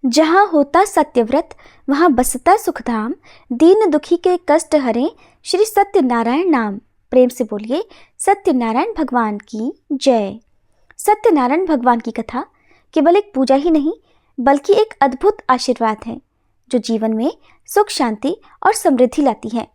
जहाँ होता सत्यव्रत वहाँ बसता सुखधाम, दीन दुखी के कष्ट हरे श्री सत्यनारायण नाम। प्रेम से बोलिए सत्यनारायण भगवान की जय। सत्यनारायण भगवान की कथा केवल एक पूजा ही नहीं बल्कि एक अद्भुत आशीर्वाद है जो जीवन में सुख, शांति और समृद्धि लाती है।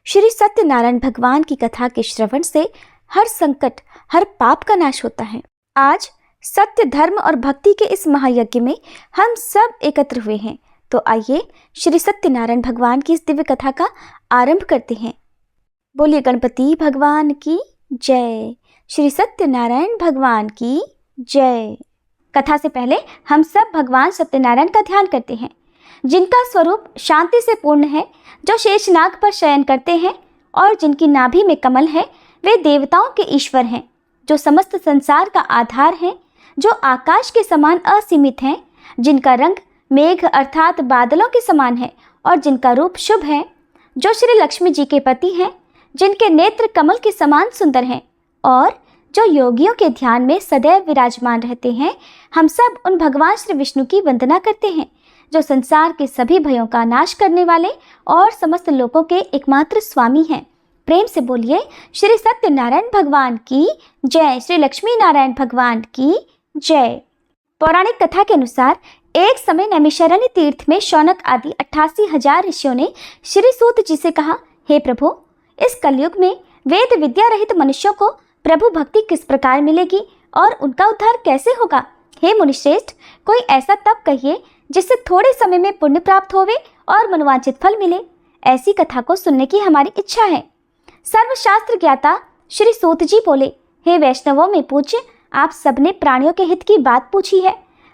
श्री सत्यनारायण भगवान की कथा के श्रवण से हर संकट, हर पाप का नाश होता है। आज सत्य, धर्म और भक्ति के इस महायज्ञ में हम सब एकत्र हुए हैं, तो आइए श्री सत्यनारायण भगवान की इस दिव्य कथा का आरंभ करते हैं। बोलिए गणपति भगवान की जय, श्री सत्यनारायण भगवान की जय। कथा से पहले हम सब भगवान सत्यनारायण का ध्यान करते हैं, जिनका स्वरूप शांति से पूर्ण है, जो शेषनाग पर शयन करते हैं और जिनकी नाभि में कमल है। वे देवताओं के ईश्वर हैं, जो समस्त संसार का आधार हैं, जो आकाश के समान असीमित हैं, जिनका रंग मेघ अर्थात बादलों के समान है और जिनका रूप शुभ है, जो श्री लक्ष्मी जी के पति हैं, जिनके नेत्र कमल के समान सुंदर हैं और जो योगियों के ध्यान में सदैव विराजमान रहते हैं। हम सब उन भगवान श्री विष्णु की वंदना करते हैं, जो संसार के सभी भयों का नाश करने वाले और समस्त लोकों के एकमात्र स्वामी हैं। प्रेम से बोलिए श्री सत्यनारायण भगवान की जय, श्री लक्ष्मी नारायण भगवान की जय। पौराणिक कथा के अनुसार एक समय नैमिषारण्य तीर्थ में शौनक आदि 88,000 ऋषियों ने श्री सूत जी से कहा, हे प्रभु, इस कलयुग में वेद विद्या रहित मनुष्यों को प्रभु भक्ति किस प्रकार मिलेगी और उनका उद्धार कैसे होगा? हे मुनिश्रेष्ठ, कोई ऐसा तप कहिए जिससे थोड़े समय में पुण्य प्राप्त होवे और मनोवांछित फल मिले। ऐसी कथा को सुनने की हमारी इच्छा है। सर्वशास्त्र ज्ञाता श्री सूत जी बोले, हे वैष्णवों में पूज्य, आप सबने प्राणियों के हित की बात पूछी है।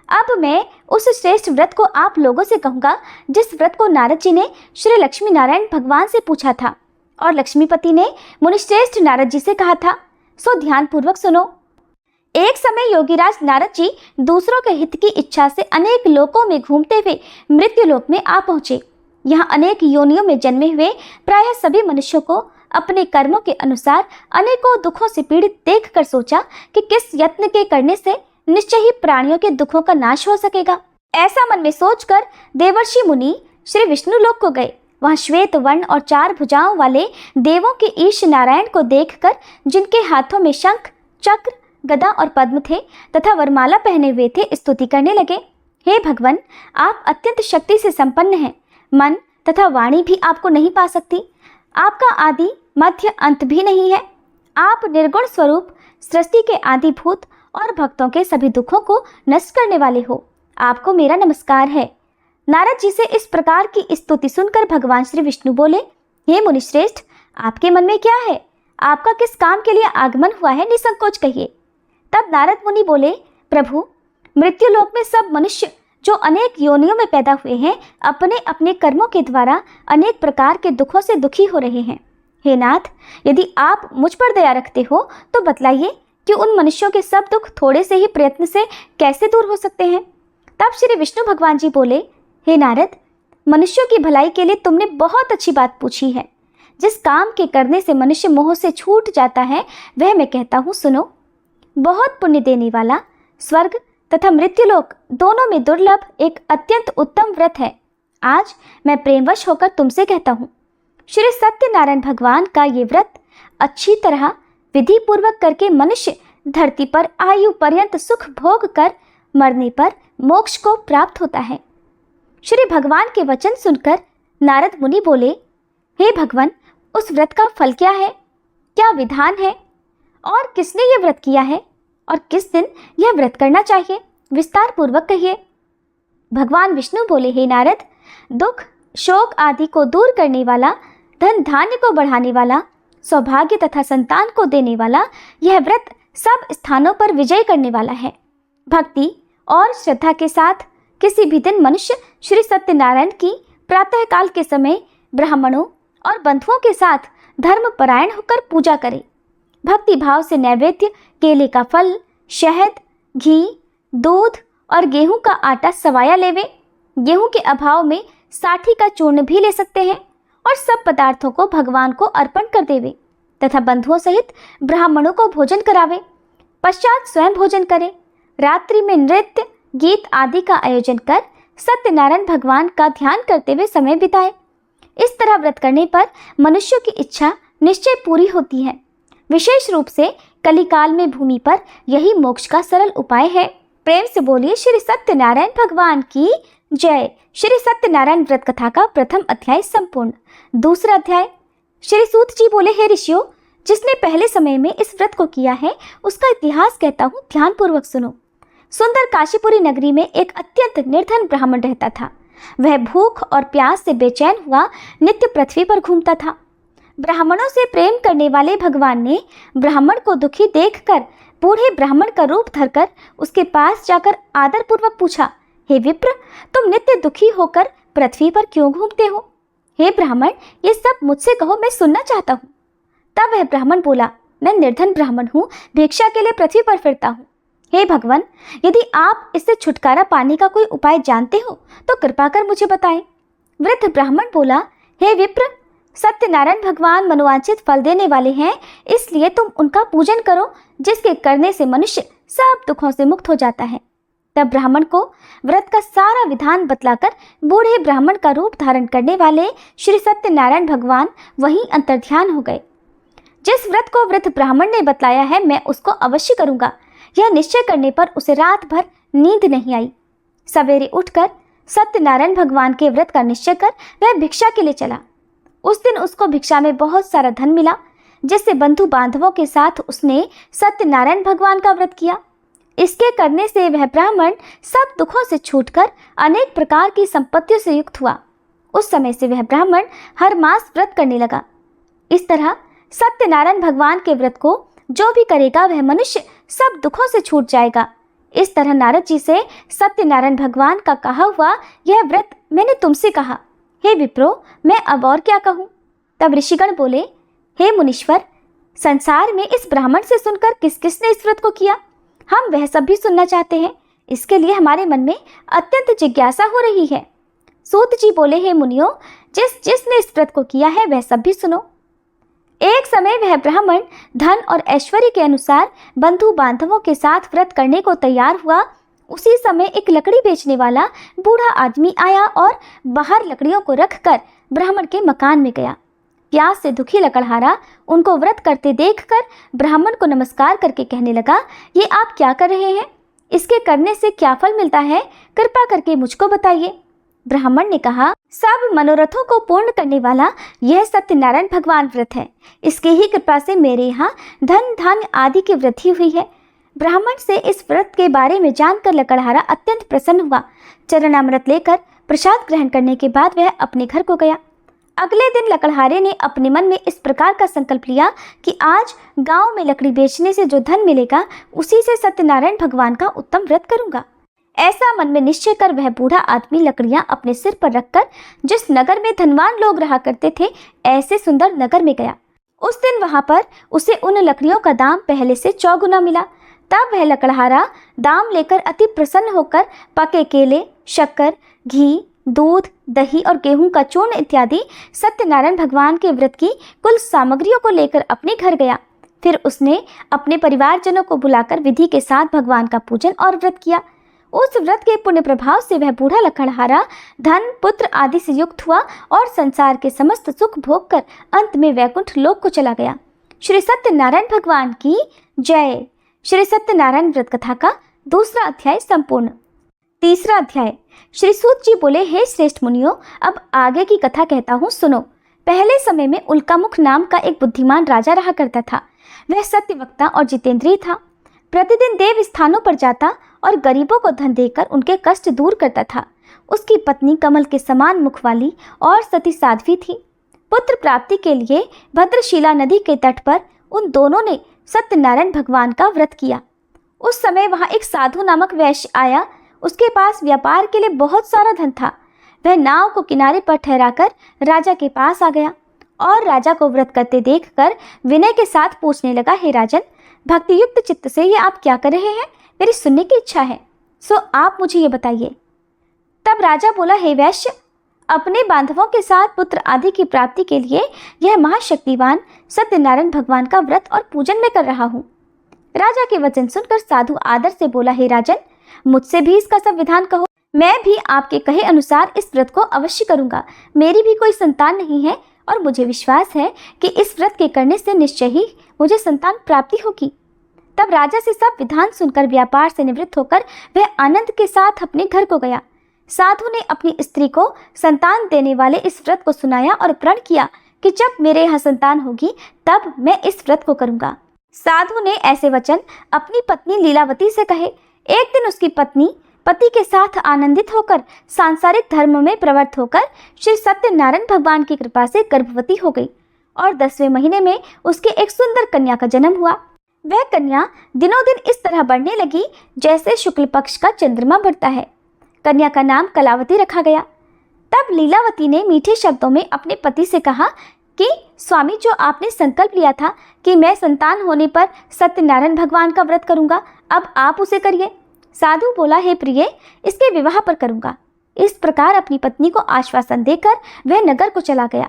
अब मैं उस श्रेष्ठ व्रत को आप लोगों से कहूँगा जिस व्रत को नारद जी ने श्री लक्ष्मी नारायण भगवान से पूछा था और लक्ष्मीपति ने मुनिश्रेष्ठ नारद जी से कहा था। सो ध्यान पूर्वक सुनो। एक समय योगीराज नारद जी दूसरों के हित की इच्छा से अनेक लोकों में घूमते हुए मृत्यु लोक में आ पहुँचे। यहाँ अनेक योनियों में जन्मे हुए प्रायः सभी मनुष्यों को अपने कर्मों के अनुसार अनेकों दुखों से पीड़ित देखकर सोचा कि किस यत्न के करने से निश्चय ही प्राणियों के दुखों का नाश हो सकेगा। ऐसा मन में सोचकर देवर्षि मुनि श्री विष्णु लोक को गए। वहाँ श्वेत वर्ण और 4 भुजाओं वाले देवों के ईश नारायण को देखकर, जिनके हाथों में शंख, चक्र, गदा और पद्म थे तथा वरमाला पहने हुए थे, स्तुति करने लगे। हे भगवान, आप अत्यंत शक्ति से संपन्न हैं। मन तथा वाणी भी आपको नहीं पा सकती। आपका आदि मध्य अंत भी नहीं है। आप निर्गुण स्वरूप, सृष्टि के आदिभूत और भक्तों के सभी दुखों को नष्ट करने वाले हो। आपको मेरा नमस्कार है। नारद जी से इस प्रकार की स्तुति सुनकर भगवान श्री विष्णु बोले, हे मुनिश्रेष्ठ, आपके मन में क्या है? आपका किस काम के लिए आगमन हुआ है? निसंकोच कहिए। तब नारद मुनि बोले, प्रभु, मृत्यु लोक में सब मनुष्य जो अनेक योनियों में पैदा हुए हैं, अपने अपने कर्मों के द्वारा अनेक प्रकार के दुखों से दुखी हो रहे हैं। हे नाथ, यदि आप मुझ पर दया रखते हो तो बतलाइए कि उन मनुष्यों के सब दुख थोड़े से ही प्रयत्न से कैसे दूर हो सकते हैं? तब श्री विष्णु भगवान जी बोले, हे नारद, मनुष्यों की भलाई के लिए तुमने बहुत अच्छी बात पूछी है। जिस काम के करने से मनुष्य मोह से छूट जाता है वह मैं कहता हूँ, सुनो। बहुत पुण्य देने वाला, स्वर्ग तथा मृत्युलोक दोनों में दुर्लभ एक अत्यंत उत्तम व्रत है। आज मैं प्रेमवश होकर तुमसे कहता हूँ, श्री सत्यनारायण भगवान का ये व्रत अच्छी तरह विधि पूर्वक करके मनुष्य धरती पर आयु पर्यंत सुख भोग कर मरने पर मोक्ष को प्राप्त होता है। श्री भगवान के वचन सुनकर नारद मुनि बोले, हे भगवान, उस व्रत का फल क्या है? क्या विधान है और किसने ये व्रत किया है और किस दिन यह व्रत करना चाहिए? विस्तार पूर्वक कहिए। भगवान विष्णु बोले, हे नारद, दुख, शोक आदि को दूर करने वाला, धन धान्य को बढ़ाने वाला, सौभाग्य तथा संतान को देने वाला यह व्रत सब स्थानों पर विजय करने वाला है। भक्ति और श्रद्धा के साथ किसी भी दिन मनुष्य श्री सत्यनारायण की प्रातःकाल के समय ब्राह्मणों और बंधुओं के साथ धर्मपरायण होकर पूजा करे। भक्ति भाव से नैवेद्य, केले का फल, शहद, घी, दूध और गेहूं का आटा सवाया लेवे। गेहूं के अभाव में साठी का चूर्ण भी ले सकते हैं और सब पदार्थों को भगवान को अर्पण कर देवे तथा बंधुओं सहित ब्राह्मणों को भोजन करावे। पश्चात स्वयं भोजन करे। रात्रि में नृत्य, गीत आदि का आयोजन कर सत्यनारायण भगवान का ध्यान करते हुए समय बिताए। इस तरह व्रत करने पर मनुष्यों की इच्छा निश्चय पूरी होती है। विशेष रूप से कलिकाल में भूमि पर यही मोक्ष का सरल उपाय है। प्रेम से बोलिए श्री सत्यनारायण भगवान की जय। श्री सत्यनारायण व्रत कथा का प्रथम अध्याय संपूर्ण। दूसरा अध्याय। श्री सूत जी बोले, हे ऋषियों, जिसने पहले समय में इस व्रत को किया है उसका इतिहास कहता हूँ, ध्यान पूर्वक सुनो। सुंदर काशीपुरी नगरी में एक अत्यंत निर्धन ब्राह्मण रहता था। वह भूख और प्यास से बेचैन हुआ नित्य पृथ्वी पर घूमता था। ब्राह्मणों से प्रेम करने वाले भगवान ने ब्राह्मण को दुखी देखकर बूढ़े ब्राह्मण का रूप धरकर उसके पास जाकर आदरपूर्वक पूछा, हे विप्र, तुम नित्य दुखी होकर पृथ्वी पर क्यों घूमते हो? हे ब्राह्मण, ये सब मुझसे कहो, मैं सुनना चाहता हूँ। तब वह ब्राह्मण बोला, मैं निर्धन ब्राह्मण हूँ, भिक्षा के लिए पृथ्वी पर फिरता हूँ। हे भगवान, यदि आप इससे छुटकारा पाने का कोई उपाय जानते हो तो कृपा कर मुझे बताएं। वृद्ध ब्राह्मण बोला, हे विप्र, सत्यनारायण भगवान मनोवांछित फल देने वाले हैं, इसलिए तुम उनका पूजन करो, जिसके करने से मनुष्य सब दुखों से मुक्त हो जाता है। तब ब्राह्मण को व्रत का सारा विधान बतलाकर बूढ़े ब्राह्मण का रूप धारण करने वाले श्री सत्यनारायण भगवान वहीं अंतर्ध्यान हो गए। जिस व्रत को वृद्ध ब्राह्मण ने बतलाया है, मैं उसको अवश्य करूंगा, यह निश्चय करने पर उसे रात भर नींद नहीं आई। सवेरे उठकर सत्यनारायण भगवान के व्रत का निश्चय कर वह भिक्षा के लिए चला। उस दिन उसको भिक्षा में बहुत सारा धन मिला, जिससे बंधु बांधवों के साथ उसने सत्यनारायण भगवान का व्रत किया। इसके करने से वह ब्राह्मण सब दुखों से छूटकर अनेक प्रकार की संपत्तियों से युक्त हुआ। उस समय से वह ब्राह्मण हर मास व्रत करने लगा। इस तरह सत्यनारायण भगवान के व्रत को जो भी करेगा वह मनुष्य सब दुखों से छूट जाएगा। इस तरह नारद जी से सत्यनारायण भगवान का कहा हुआ यह व्रत मैंने तुमसे कहा। हे विप्रो, मैं अब और क्या कहूँ? तब ऋषिगण बोले, हे मुनीश्वर, संसार में इस ब्राह्मण से सुनकर किस किसने इस व्रत को किया, हम वह सब भी सुनना चाहते हैं। इसके लिए हमारे मन में अत्यंत जिज्ञासा हो रही है। सूत जी बोले, हे मुनियों, जिसने इस व्रत को किया है वह सब भी सुनो। एक समय वह ब्राह्मण धन और ऐश्वर्य के अनुसार बंधु बांधवों के साथ व्रत करने को तैयार हुआ। उसी समय एक लकड़ी बेचने वाला बूढ़ा आदमी आया और बाहर लकड़ियों को रखकर ब्राह्मण के मकान में गया। प्यास से दुखी लकड़हारा उनको व्रत करते देखकर ब्राह्मण को नमस्कार करके कहने लगा, ये आप क्या कर रहे हैं? इसके करने से क्या फल मिलता है? कृपा करके मुझको बताइए। ब्राह्मण ने कहा, सब मनोरथों को पूर्ण करने वाला यह सत्यनारायण भगवान व्रत है। इसकी ही कृपा से मेरे यहाँ धन धान्य आदि की वृद्धि हुई है। ब्राह्मण से इस व्रत के बारे में जानकर लकड़हारा अत्यंत प्रसन्न हुआ। चरणामृत लेकर प्रसाद ग्रहण करने के बाद वह अपने घर को गया। अगले दिन लकड़हारे ने अपने मन में इस प्रकार का संकल्प लिया कि आज गांव में लकड़ी बेचने से जो धन मिलेगा उसी से सत्यनारायण भगवान का उत्तम व्रत करूंगा। ऐसा मन में निश्चय कर वह बूढ़ा आदमी लकड़ियां अपने सिर पर रखकर जिस नगर में धनवान लोग रहा करते थे ऐसे सुंदर नगर में गया। उस दिन वहां पर उसे उन लकड़ियों का दाम पहले से 4 गुना मिला। तब वह लकड़हारा दाम लेकर अति प्रसन्न होकर पके केले, शक्कर, घी, दूध, दही और गेहूं का चूर्ण इत्यादि सत्यनारायण भगवान के व्रत की कुल सामग्रियों को लेकर अपने घर गया। फिर उसने अपने परिवारजनों को बुलाकर विधि के साथ भगवान का पूजन और व्रत किया। उस व्रत के पुण्य प्रभाव से वह बूढ़ा लकड़हारा धन, पुत्र आदि से युक्त हुआ और संसार के समस्त सुख भोग कर अंत में वैकुंठ लोक को चला गया। श्री सत्यनारायण भगवान की जय। श्री सत्यनारायण व्रत कथा का दूसरा अध्याय संपूर्ण। तीसरा अध्याय। श्री सूत जी बोले, हे श्रेष्ठ मुनियों, अब आगे की कथा कहता हूँ, सुनो। पहले समय में उल्कामुख नाम का एक बुद्धिमान राजा रहा करता था। वह सत्यवक्ता और जितेंद्रिय था। प्रतिदिन देव स्थानों पर जाता और गरीबों को धन देकर उनके कष्ट दूर करता था। उसकी पत्नी कमल के समान मुख वाली और सती साध्वी थी। पुत्र प्राप्ति के लिए भद्रशिला नदी के तट पर उन दोनों ने सत्यनारायण भगवान का व्रत किया। उस समय वहां एक साधु नामक वैश्य आया। उसके पास व्यापार के लिए बहुत सारा धन था। वह नाव को किनारे पर ठहराकर राजा के पास आ गया और राजा को व्रत करते देखकर विनय के साथ पूछने लगा, हे राजन, भक्तियुक्त चित्त से ये आप क्या कर रहे हैं? मेरी सुनने की इच्छा है, सो आप मुझे ये बताइए। तब राजा बोला, हे वैश्य, अपने बांधवों के साथ पुत्र आदि की प्राप्ति के लिए यह महाशक्तिवान सत्यनारायण भगवान का व्रत और पूजन में कर रहा हूँ। राजा के वचन सुनकर साधु आदर से बोला, हे राजन, मुझसे भी इसका सब विधान कहो। मैं भी आपके कहे अनुसार इस व्रत को अवश्य करूंगा। मेरी भी कोई संतान नहीं है और मुझे विश्वास है कि इस व्रत के करने से निश्चय ही मुझे संतान प्राप्ति होगी। तब राजा से सब विधान सुनकर व्यापार से निवृत्त होकर वह आनंद के साथ अपने घर को गया। साधु ने अपनी स्त्री को संतान देने वाले इस व्रत को सुनाया और प्रण किया कि जब मेरे यहाँ संतान होगी तब मैं इस व्रत को करूंगा। साधु ने ऐसे वचन अपनी पत्नी लीलावती से कहे। एक दिन उसकी पत्नी पति के साथ आनंदित होकर सांसारिक धर्म में प्रवृत्त होकर श्री सत्यनारायण भगवान की कृपा से गर्भवती हो गई और 10वें महीने में उसके एक सुंदर कन्या का जन्म हुआ। वह कन्या दिनों दिन इस तरह बढ़ने लगी जैसे शुक्ल पक्ष का चंद्रमा बढ़ता है। कन्या का नाम कलावती रखा गया। तब लीलावती ने मीठे शब्दों में अपने पति से कहा कि स्वामी, जो आपने संकल्प लिया था कि मैं संतान होने पर सत्यनारायण भगवान का व्रत करूंगा, अब आप उसे करिए। साधु बोला, हे प्रिय, इसके विवाह पर करूंगा। इस प्रकार अपनी पत्नी को आश्वासन देकर वह नगर को चला गया।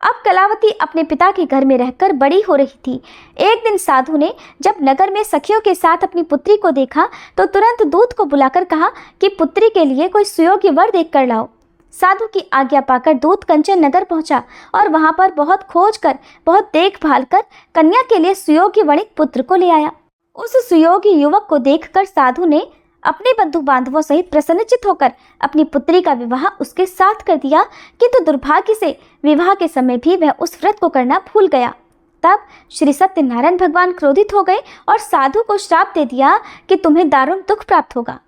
अब कलावती अपने पिता के घर में रहकर बड़ी हो रही थी। एक दिन साधु ने जब नगर में सखियों के साथ अपनी पुत्री को देखा तो तुरंत दूत को बुलाकर कहा कि पुत्री के लिए कोई सुयोग्य वर देख कर लाओ। साधु की आज्ञा पाकर दूत कंचन नगर पहुंचा और वहां पर बहुत खोज कर, बहुत देखभाल कर कन्या के लिए सुयोग्य वणिक पुत्र को ले आया। उस सुयोग्य युवक को देखकर साधु ने अपने बंधु बांधवों सहित प्रसन्नचित होकर अपनी पुत्री का विवाह उसके साथ कर दिया, किंतु दुर्भाग्य से विवाह के समय भी वह उस व्रत को करना भूल गया। तब श्री सत्यनारायण भगवान क्रोधित हो गए और साधु को श्राप दे दिया कि तुम्हें दारुण दुख प्राप्त होगा।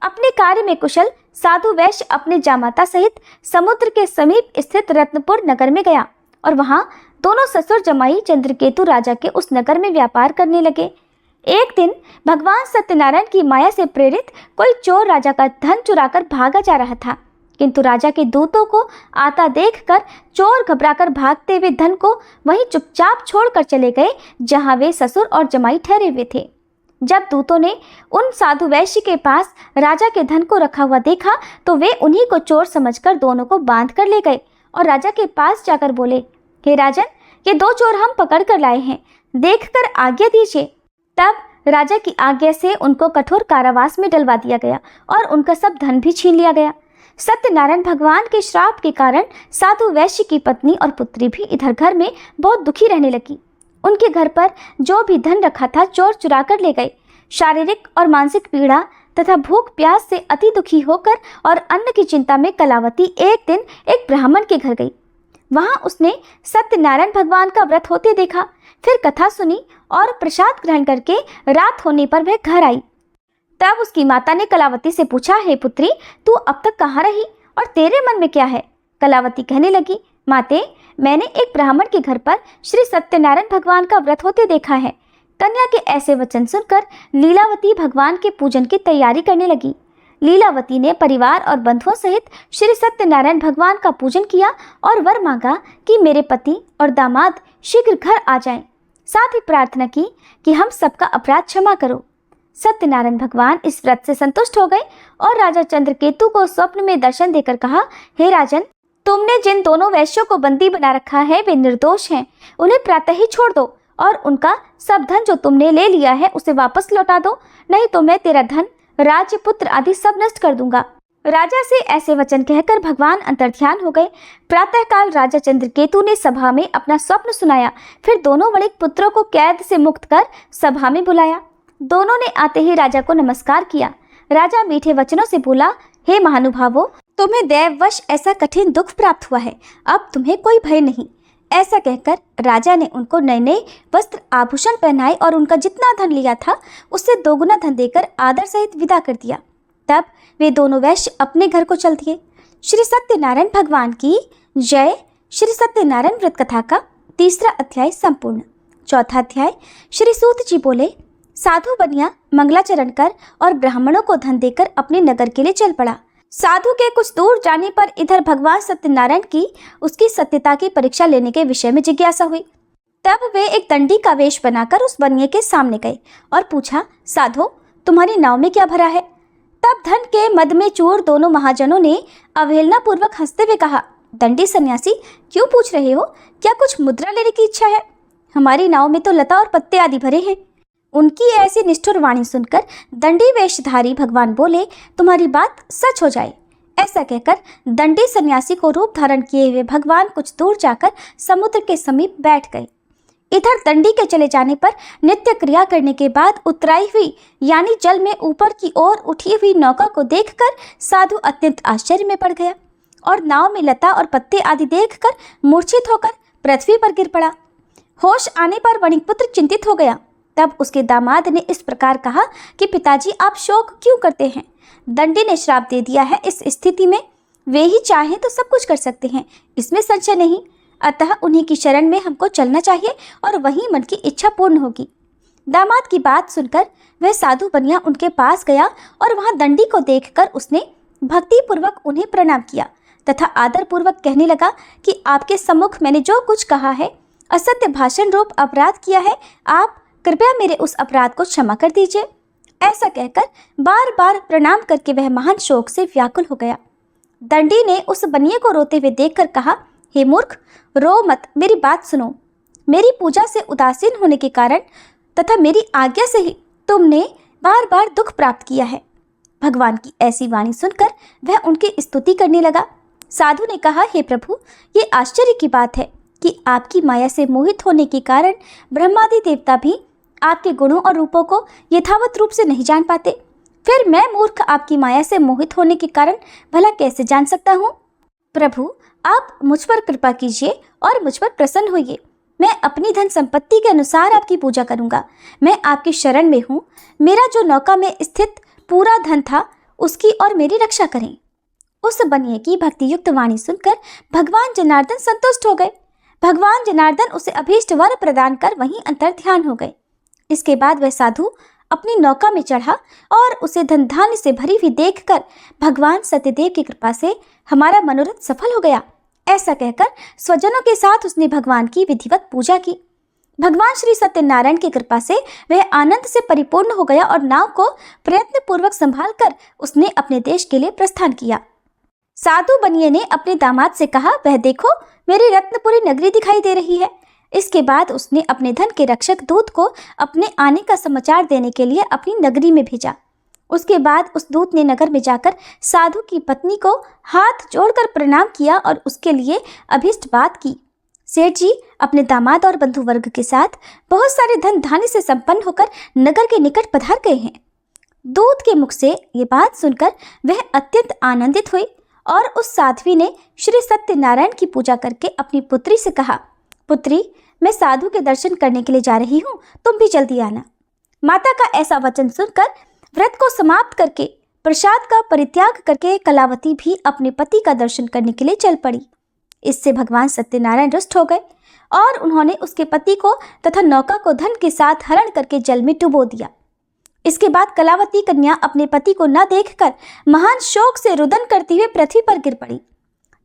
अपने कार्य में कुशल साधु वैश्य अपने जामाता सहित समुद्र के समीप स्थित रत्नपुर नगर में गया और वहां दोनों ससुर जमाई चंद्रकेतु राजा के उस नगर में व्यापार करने लगे। एक दिन भगवान सत्यनारायण की माया से प्रेरित कोई चोर राजा का धन चुराकर भागा जा रहा था, किंतु राजा के दूतों को आता देखकर चोर घबराकर भागते हुए धन को वहीं चुपचाप छोड़कर चले गए जहां वे ससुर और जमाई ठहरे हुए थे। जब दूतों ने उन साधु वैश्य के पास राजा के धन को रखा हुआ देखा तो वे उन्हीं को चोर समझकर दोनों को बांध कर ले गए और राजा के पास जाकर बोले, हे राजन, ये 2 चोर हम पकड़ कर लाए हैं, देखकर आज्ञा दीजिए। तब राजा की आज्ञा से उनको कठोर कारावास में डलवा दिया गया और उनका सब धन भी छीन लिया गया। सत्यनारायण भगवान के श्राप के कारण साधु वैश्य की पत्नी और पुत्री भी इधर घर में बहुत दुखी रहने लगी। उनके घर पर जो भी धन रखा था चोर चुरा कर ले गए। शारीरिक और मानसिक पीड़ा तथा भूख प्यास से अति दुखी होकर और अन्न की चिंता में कलावती एक दिन एक ब्राह्मण के घर गई। वहां उसने सत्यनारायण भगवान का व्रत होते देखा, फिर कथा सुनी और प्रसाद ग्रहण करके रात होने पर वह घर आई। तब उसकी माता ने कलावती से पूछा, हे पुत्री, तू अब तक कहाँ रही और तेरे मन में क्या है? कलावती कहने लगी, माते, मैंने एक ब्राह्मण के घर पर श्री सत्यनारायण भगवान का व्रत होते देखा है। कन्या के ऐसे वचन सुनकर लीलावती भगवान के पूजन की तैयारी करने लगी। लीलावती ने परिवार और बंधुओं सहित श्री सत्यनारायण भगवान का पूजन किया और वर मांगा कि मेरे पति और दामाद शीघ्र घर आ जाएं। साथ ही प्रार्थना की कि हम सबका अपराध क्षमा करो। सत्यनारायण भगवान इस व्रत से संतुष्ट हो गए और राजा चंद्रकेतु को स्वप्न में दर्शन देकर कहा, हे राजन, तुमने जिन दोनों वैश्यों को बंदी बना रखा है वे निर्दोष हैं, उन्हें प्रातः ही छोड़ दो और उनका सब धन जो तुमने ले लिया है उसे वापस लौटा दो, नहीं तो मैं तेरा धन, राज्य, पुत्र आदि सब नष्ट कर दूंगा। राजा से ऐसे वचन कहकर भगवान अंतर्ध्यान हो गए। प्रातःकाल राजा चंद्रकेतु ने सभा में अपना स्वप्न सुनाया, फिर दोनों वणिक पुत्रों को कैद से मुक्त कर सभा में बुलाया। दोनों ने आते ही राजा को नमस्कार किया। राजा मीठे वचनों से बोला, हे महानुभावों, तुम्हें दैववश ऐसा कठिन दुख प्राप्त हुआ है, अब तुम्हें कोई भय नहीं। ऐसा कहकर राजा ने उनको नए नए वस्त्र आभूषण पहनाए और उनका जितना धन लिया था उससे 2 गुना धन देकर आदर सहित विदा कर दिया। तब वे दोनों वैश्य अपने घर को चल दिए। श्री सत्यनारायण भगवान की जय। श्री सत्यनारायण व्रत कथा का 3रा अध्याय संपूर्ण। 4था अध्याय। श्री सूत जी बोले, साधु बनिया मंगलाचरण कर और ब्राह्मणों को धन देकर अपने नगर के लिए चल पड़ा। साधु के कुछ दूर जाने पर इधर भगवान सत्यनारायण की उसकी सत्यता की परीक्षा लेने के विषय में जिज्ञासा हुई। तब वे एक दंडी का वेश बनाकर उस बनिए के सामने गए और पूछा, साधो, तुम्हारी नाव में क्या भरा है? तब धन के मद में चूर दोनों महाजनों ने अवहेलना पूर्वक हंसते हुए कहा, दंडी सन्यासी, क्यों पूछ रहे हो? क्या कुछ मुद्रा लेने की इच्छा है? हमारी नाव में तो लता और पत्ते आदि भरे हैं। उनकी ऐसी निष्ठुर वाणी सुनकर दंडी वेशधारी भगवान बोले, तुम्हारी बात सच हो जाए। ऐसा कहकर दंडी सन्यासी को रूप धारण किए हुए भगवान कुछ दूर जाकर समुद्र के समीप बैठ गए। इधर दंडी के चले जाने पर नित्य क्रिया करने के बाद उतराई हुई यानी जल में ऊपर की ओर उठी हुई नौका को देखकर साधु अत्यंत आश्चर्य में पड़ गया और नाव में लता और पत्ते आदि देखकर मूर्छित होकर पृथ्वी पर गिर पड़ा। होश आने पर वणिकपुत्र चिंतित हो गया। तब उसके दामाद ने इस प्रकार कहा कि पिताजी, आप शोक क्यों करते हैं? दंडी ने श्राप दे दिया है। इस स्थिति में वे ही चाहें तो सब कुछ कर सकते हैं, इसमें संशय नहीं। अतः उन्हीं की शरण में हमको चलना चाहिए और वहीं मन की इच्छा पूर्ण होगी। दामाद की बात सुनकर वह साधु बनिया उनके पास गया और वहां दंडी को देखकर उसने भक्ति पूर्वक उन्हें प्रणाम किया तथा आदर पूर्वक कहने लगा कि आपके सम्मुख मैंने जो कुछ कहा है, असत्य भाषण रूप अपराध किया है, आप कृपया मेरे उस अपराध को क्षमा कर दीजिए। ऐसा कहकर बार बार प्रणाम करके वह महान शोक से व्याकुल हो गया। दंडी ने उस बनिए को रोते हुए देखकर कहा, हे मूर्ख, रो मत, मेरी बात सुनो। मेरी पूजा से उदासीन होने के कारण तथा मेरी आज्ञा से ही तुमने बार बार दुख प्राप्त किया है। भगवान की ऐसी वाणी सुनकर वह उनकी स्तुति करने लगा। साधु ने कहा, हे प्रभु, ये आश्चर्य की बात है कि आपकी माया से मोहित होने के कारण ब्रह्मादि देवता भी आपके गुणों और रूपों को यथावत रूप से नहीं जान पाते। फिर मैं मूर्ख आपकी माया से मोहित होने के कारण भला कैसे जान सकता हूँ? प्रभु, आप मुझ पर कृपा कीजिए और मुझ पर प्रसन्न होइए। मैं अपनी धन संपत्ति के अनुसार आपकी पूजा करूंगा। मैं आपकी शरण में हूँ। मेरा जो नौका में स्थित पूरा धन था, उसकी और मेरी रक्षा करें। उस बनिए की भक्ति युक्त वाणी सुनकर भगवान जनार्दन संतुष्ट हो गए। भगवान जनार्दन उसे अभीष्ट वर प्रदान कर वहीं अंतर ध्यान हो गए। इसके बाद वह साधु अपनी नौका में चढ़ा और उसे धन धान्य से भरी हुई देखकर भगवान सत्यदेव की कृपा से हमारा मनोरथ सफल हो गया, ऐसा कहकर स्वजनों के साथ उसने भगवान की विधिवत पूजा की। भगवान श्री सत्यनारायण की कृपा से वह आनंद से परिपूर्ण हो गया और नाव को प्रयत्न पूर्वक संभाल कर उसने अपने देश के लिए प्रस्थान किया। साधु बनिए ने अपने दामाद से कहा, वह देखो, मेरी रत्नपुरी नगरी दिखाई दे रही है। इसके बाद उसने अपने धन के रक्षक दूत को अपने आने का समाचार देने के लिए अपनी नगरी में भेजा। उसके बाद उस दूत ने नगर में जाकर साधु की पत्नी को हाथ जोड़कर प्रणाम किया और उसके लिए अभीष्ट बात की। सेठ जी अपने दामाद और बंधु वर्ग के साथ बहुत सारे धन धान्य से संपन्न होकर नगर के निकट पधार गए हैं। दूत के मुख से ये बात सुनकर वह अत्यंत आनंदित हुई और उस साध्वी ने श्री सत्यनारायण की पूजा करके अपनी पुत्री से कहा, पुत्री, मैं साधु के दर्शन करने के लिए जा रही हूँ, तुम भी जल्दी आना। माता का ऐसा वचन सुनकर व्रत को समाप्त करके प्रसाद का परित्याग करके कलावती भी अपने पति का दर्शन करने के लिए चल पड़ी। इससे भगवान सत्यनारायण रुष्ट हो गए और उन्होंने उसके पति को तथा नौका को धन के साथ हरण करके जल में डुबो दिया। इसके बाद कलावती कन्या अपने पति को न देखकर महान शोक से रुदन करती हुए पृथ्वी पर गिर पड़ी।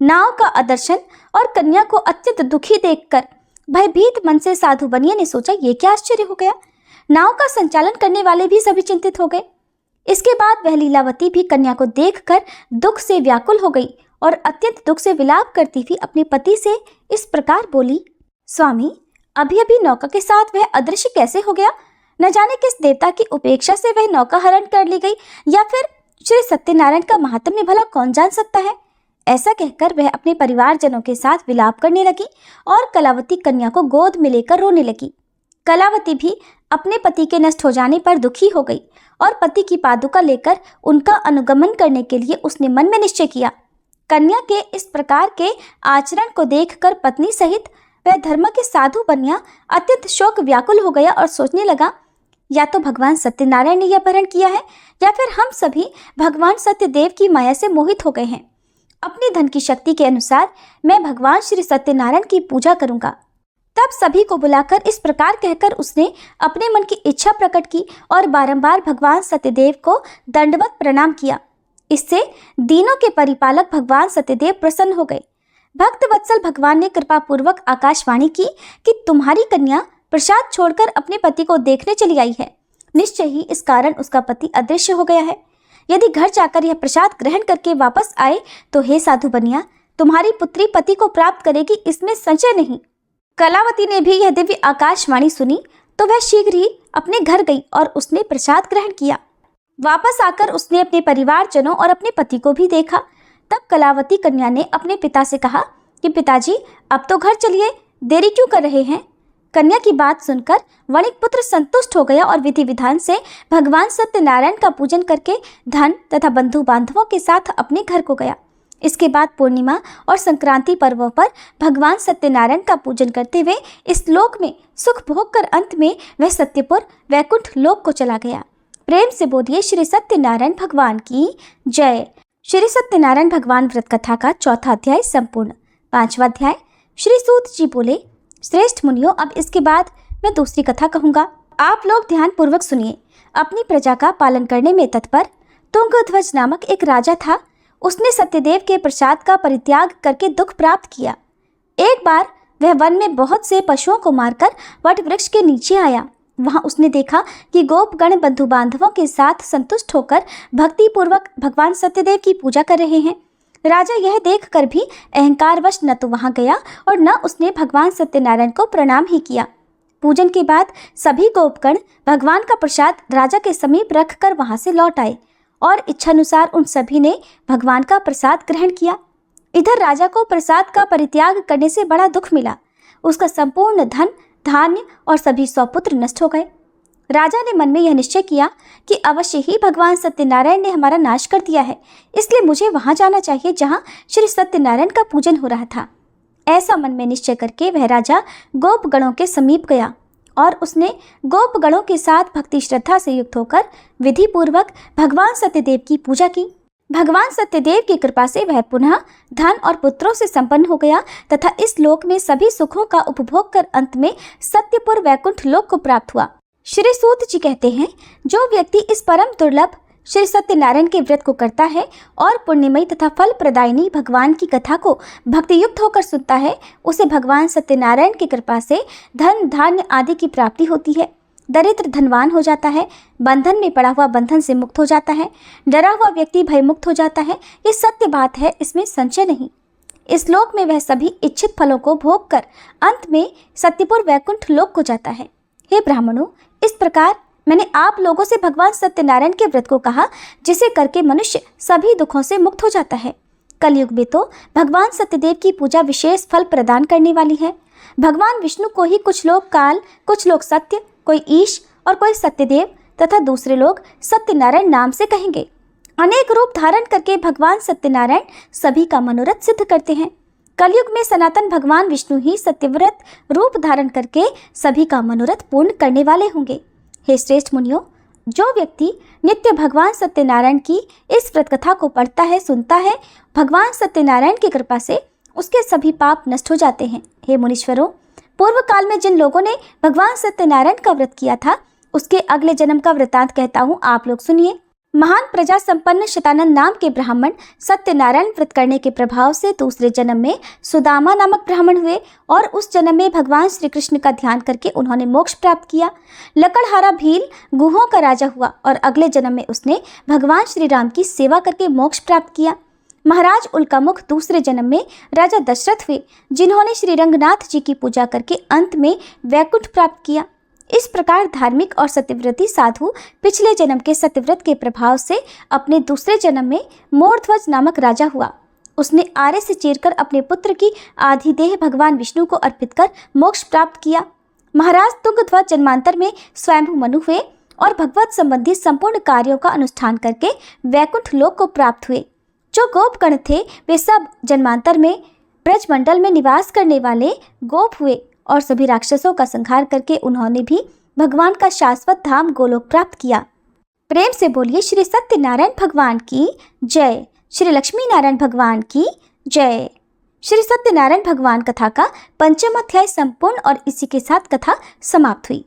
नाव का अदर्शन और कन्या को अत्यंत दुखी देखकर भयभीत मन से साधु बनिए ने सोचा, ये क्या आश्चर्य हो गया। नाव का संचालन करने वाले भी सभी चिंतित हो गए। इसके बाद वह लीलावती भी कन्या को देखकर दुख से व्याकुल हो गई और अत्यंत दुख से विलाप करती हुई अपने पति से इस प्रकार बोली, स्वामी, अभी अभी नौका के साथ वह अदृश्य कैसे हो गया? न जाने किस देवता की उपेक्षा से वह नौका हरण कर ली गई, या फिर श्री सत्यनारायण का महात्म्य भला कौन जान सकता है। ऐसा कहकर वह अपने परिवारजनों के साथ विलाप करने लगी और कलावती कन्या को गोद में लेकर रोने लगी। कलावती भी अपने पति के नष्ट हो जाने पर दुखी हो गई और पति की पादुका लेकर उनका अनुगमन करने के लिए उसने मन में निश्चय किया। कन्या के इस प्रकार के आचरण को देखकर पत्नी सहित वह धर्म के साधु बनिया अत्यंत शोक व्याकुल हो गया और सोचने लगा, या तो भगवान सत्यनारायण ने यह अपहरण किया है या फिर हम सभी भगवान सत्यदेव की माया से मोहित हो गए हैं। अपनी धन की शक्ति के अनुसार मैं भगवान श्री सत्यनारायण की पूजा करूंगा। तब सभी को बुलाकर इस प्रकार कहकर उसने अपने मन की इच्छा प्रकट की और बारंबार भगवान सत्यदेव को दंडवत प्रणाम किया। इससे दीनों के परिपालक भगवान सत्यदेव प्रसन्न हो गए। भक्त वत्सल भगवान ने कृपा पूर्वक आकाशवाणी की कि तुम्हारी कन्या प्रसाद छोड़कर अपने पति को देखने चली आई है। निश्चय ही इस कारण उसका पति अदृश्य हो गया है। यदि घर जाकर यह प्रसाद ग्रहण करके वापस आए तो हे साधु बनिया, तुम्हारी पुत्री पति को प्राप्त करेगी, इसमें संशय नहीं। कलावती ने भी यह दिव्य आकाशवाणी सुनी तो वह शीघ्र ही अपने घर गई और उसने प्रसाद ग्रहण किया। वापस आकर उसने अपने परिवारजनों और अपने पति को भी देखा। तब कलावती कन्या ने अपने पिता से कहा कि पिताजी, अब तो घर चलिए, देरी क्यों कर रहे हैं। कन्या की बात सुनकर वणिक पुत्र संतुष्ट हो गया और विधि विधान से भगवान सत्यनारायण का पूजन करके धन तथा बंधु बांधवों के साथ अपने घर को गया। इसके बाद पूर्णिमा और संक्रांति पर्वों पर भगवान सत्यनारायण का पूजन करते हुए इस लोक में सुख भोग कर अंत में वह सत्यपुर वैकुंठ लोक को चला गया। प्रेम से बोलिए श्री सत्यनारायण भगवान की जय। श्री सत्यनारायण भगवान व्रत कथा का चौथा अध्याय संपूर्ण। 5वां अध्याय। श्री सूत जी बोले, श्रेष्ठ मुनियों, अब इसके बाद मैं दूसरी कथा कहूँगा, आप लोग ध्यान पूर्वक सुनिए। अपनी प्रजा का पालन करने में तत्पर तुंगध्वज नामक एक राजा था। उसने सत्यदेव के प्रसाद का परित्याग करके दुख प्राप्त किया। एक बार वह वन में बहुत से पशुओं को मारकर वट वृक्ष के नीचे आया। वहां उसने देखा कि गोपगण बंधु बांधवों के साथ संतुष्ट होकर भक्ति पूर्वक भगवान सत्यदेव की पूजा कर रहे हैं। राजा यह देखकर भी अहंकारवश न तो वहां गया और न उसने भगवान सत्यनारायण को प्रणाम ही किया। पूजन के बाद सभी गोपगण भगवान का प्रसाद राजा के समीप रखकर वहां से लौट आए और इच्छानुसार उन सभी ने भगवान का प्रसाद ग्रहण किया। इधर राजा को प्रसाद का परित्याग करने से बड़ा दुख मिला। उसका संपूर्ण धन, धान्य और सभी सौपुत्र नष्ट हो गए। राजा ने मन में यह निश्चय किया कि अवश्य ही भगवान सत्यनारायण ने हमारा नाश कर दिया है, इसलिए मुझे वहां जाना चाहिए जहां श्री सत्यनारायण का पूजन हो रहा था। ऐसा मन में निश्चय करके वह राजा गोपगणों के समीप गया और उसने गोपगणों के साथ भक्ति श्रद्धा से युक्त होकर विधि पूर्वक भगवान सत्यदेव की पूजा की। भगवान सत्यदेव की कृपा से वह पुनः धन और पुत्रों से संपन्न हो गया तथा इस लोक में सभी सुखों का उपभोग कर अंत में सत्यपुर वैकुंठ लोक को प्राप्त हुआ। श्री सूत जी कहते हैं, जो व्यक्ति इस परम दुर्लभ श्री सत्यनारायण के व्रत को करता है और पुण्यमयी तथा फल प्रदायिनी भगवान की कथा को भक्ति युक्त होकर सुनता है, उसे भगवान सत्यनारायण की कृपा से धन, धान्य आदि की प्राप्ति होती है। दरिद्र धनवान हो जाता है, बंधन में पड़ा हुआ बंधन से मुक्त हो जाता है, डरा हुआ व्यक्ति भय मुक्त हो जाता है। ये सत्य बात है, इसमें संशय नहीं। इस लोक में वह सभी इच्छित फलों को भोग कर अंत में सत्यपुर वैकुंठ लोक को जाता है। हे ब्राह्मणों, इस प्रकार मैंने आप लोगों से भगवान सत्यनारायण के व्रत को कहा, जिसे करके मनुष्य सभी दुखों से मुक्त हो जाता है। कलयुग में तो भगवान सत्यदेव की पूजा विशेष फल प्रदान करने वाली है। भगवान विष्णु को ही कुछ लोग काल, कुछ लोग सत्य, कोई ईश और कोई सत्यदेव तथा दूसरे लोग सत्यनारायण नाम से कहेंगे। अनेक रूप धारण करके भगवान सत्यनारायण सभी का मनोरथ सिद्ध करते हैं। कलयुग में सनातन भगवान विष्णु ही सत्यव्रत रूप धारण करके सभी का मनोरथ पूर्ण करने वाले होंगे। हे श्रेष्ठ मुनियों, जो व्यक्ति नित्य भगवान सत्यनारायण की इस व्रत कथा को पढ़ता है, सुनता है, भगवान सत्यनारायण की कृपा से उसके सभी पाप नष्ट हो जाते हैं। हे मुनीश्वरों, पूर्व काल में जिन लोगों ने भगवान सत्यनारायण का व्रत किया था, उसके अगले जन्म का वृतांत कहता हूँ, आप लोग सुनिए। महान प्रजा संपन्न शतानंद नाम के ब्राह्मण सत्यनारायण व्रत करने के प्रभाव से दूसरे जन्म में सुदामा नामक ब्राह्मण हुए और उस जन्म में भगवान श्री कृष्ण का ध्यान करके उन्होंने मोक्ष प्राप्त किया। लकड़हारा भील गुहों का राजा हुआ और अगले जन्म में उसने भगवान श्री राम की सेवा करके मोक्ष प्राप्त किया। महाराज उल्कामुख दूसरे जन्म में राजा दशरथ हुए, जिन्होंने श्री रंगनाथ जी की पूजा करके अंत में वैकुंठ प्राप्त किया। इस प्रकार धार्मिक और सत्यव्रती साधु पिछले जन्म के सत्यव्रत के प्रभाव से अपने दूसरे जन्म में मोरध्वज नामक राजा हुआ। उसने आरे से चीरकर अपने पुत्र की आधी देह भगवान विष्णु को अर्पित कर मोक्ष प्राप्त किया। महाराज तुंगध्वज जन्मांतर में स्वयंभू मनु हुए और भगवत संबंधी संपूर्ण कार्यों का अनुष्ठान करके वैकुंठ लोक को प्राप्त हुए। जो गोपगण थे वे सब जन्मांतर में ब्रजमंडल में निवास करने वाले गोप हुए और सभी राक्षसों का संहार करके उन्होंने भी भगवान का शाश्वत धाम गोलोक प्राप्त किया। प्रेम से बोलिए श्री सत्यनारायण भगवान की जय। श्री लक्ष्मी नारायण भगवान की जय। श्री सत्यनारायण भगवान कथा का 5वां अध्याय संपूर्ण और इसी के साथ कथा समाप्त हुई।